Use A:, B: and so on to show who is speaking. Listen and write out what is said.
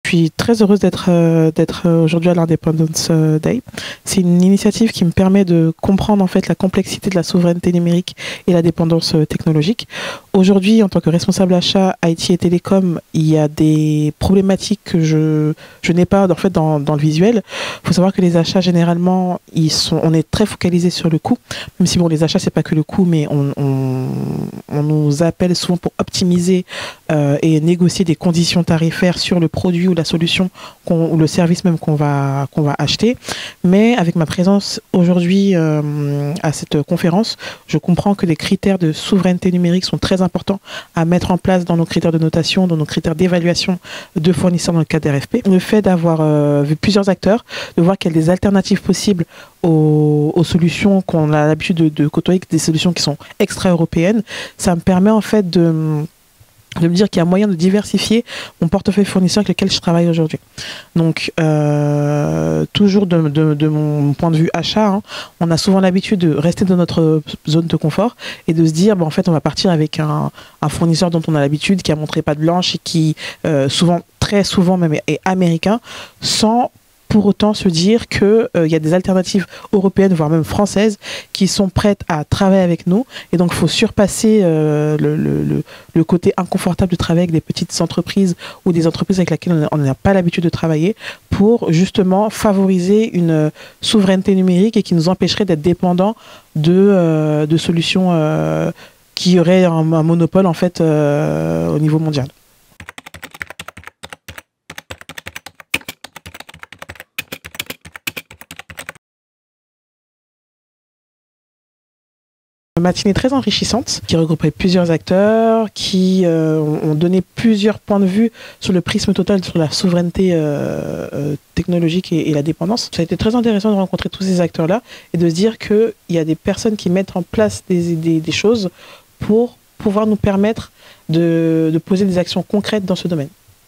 A: Je suis très heureuse d'être aujourd'hui à l'Independence Day. C'est une initiative qui me permet de comprendre en fait la complexité de la souveraineté numérique et la dépendance technologique. Aujourd'hui, en tant que responsable achat IT et télécom, il y a des problématiques que je n'ai pas en fait dans le visuel. Il faut savoir que les achats généralement, on est très focalisé sur le coût, même si bon les achats c'est pas que le coût, mais on nous appelle souvent pour optimiser et négocier des conditions tarifaires sur le produit ou la solution ou le service même qu'on va acheter. Mais avec ma présence aujourd'hui à cette conférence, je comprends que les critères de souveraineté numérique sont très importants à mettre en place dans nos critères de notation, dans nos critères d'évaluation de fournisseurs dans le cadre d'RFP. Le fait d'avoir vu plusieurs acteurs, de voir qu'il y a des alternatives possibles aux solutions qu'on a l'habitude de côtoyer, des solutions qui sont extra-européennes, ça me permet en fait de me dire qu'il y a moyen de diversifier mon portefeuille fournisseur avec lequel je travaille aujourd'hui. Donc, toujours de mon point de vue achat, on a souvent l'habitude de rester dans notre zone de confort et de se dire, en fait, on va partir avec un fournisseur dont on a l'habitude, qui a montré patte blanche et qui, très souvent même, est américain, sans pour autant se dire qu'il y a des alternatives européennes, voire même françaises, qui sont prêtes à travailler avec nous. Et donc, il faut surpasser le côté inconfortable de travailler avec des petites entreprises ou des entreprises avec lesquelles on n'a pas l'habitude de travailler pour justement favoriser une souveraineté numérique et qui nous empêcherait d'être dépendants de solutions qui auraient un monopole en fait au niveau mondial. Une matinée très enrichissante qui regroupait plusieurs acteurs, qui ont donné plusieurs points de vue sur le prisme total sur la souveraineté technologique et la dépendance. Ça a été très intéressant de rencontrer tous ces acteurs-là et de se dire qu'il y a des personnes qui mettent en place des choses pour pouvoir nous permettre de poser des actions concrètes dans ce domaine.